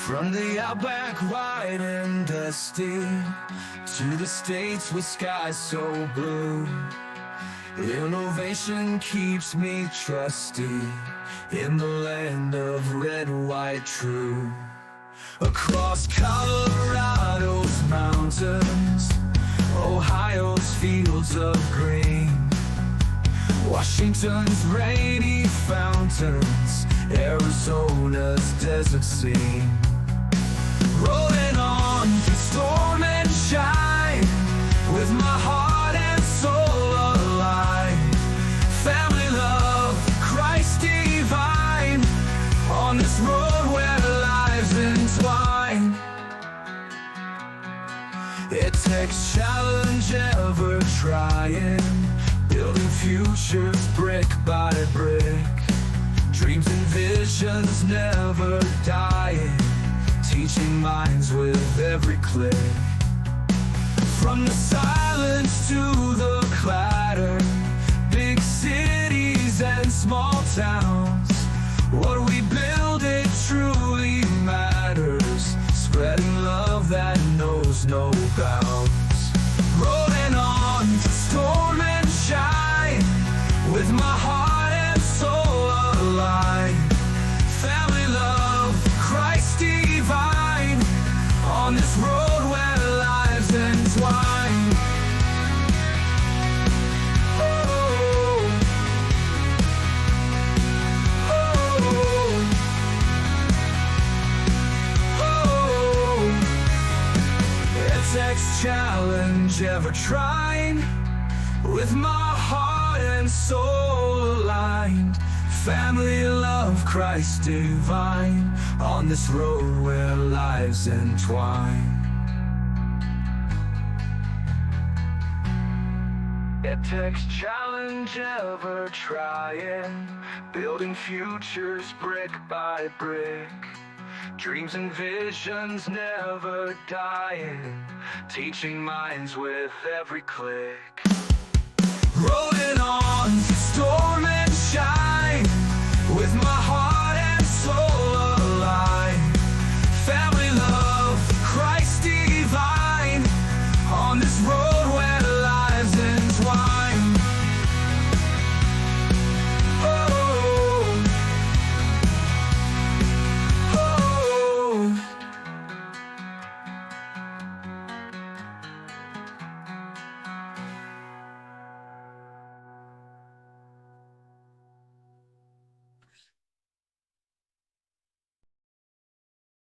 From the outback wide and dusty to the states with skies so blue, innovation keeps me trusty in the land of red, white, true. Across Colorado's mountains, Ohio's fields of green, Washington's rainy fountains, Arizona's desert scene. Rolling on through storm and shine, with my heart and soul aligned. Family love, Christ divine, on this road where lives entwine. It takes challenge, ever trying, building futures brick by brick. Dreams and visions never dying, teaching minds with every click. From the silence to the clatter, big cities and small towns, what we build, it truly matters, spreading love that knows no bounds. Rolling on through storm and shine, with my heart and soul aligned. Family love, Christ divine, on this road where lives entwine. Oh, oh, oh. It takes challenge, ever trying, with my heart and soul aligned. Family love, Christ divine, on this road where lives entwine. It takes challenge, ever trying, building futures brick by brick. Dreams and visions never dying, teaching minds with every click.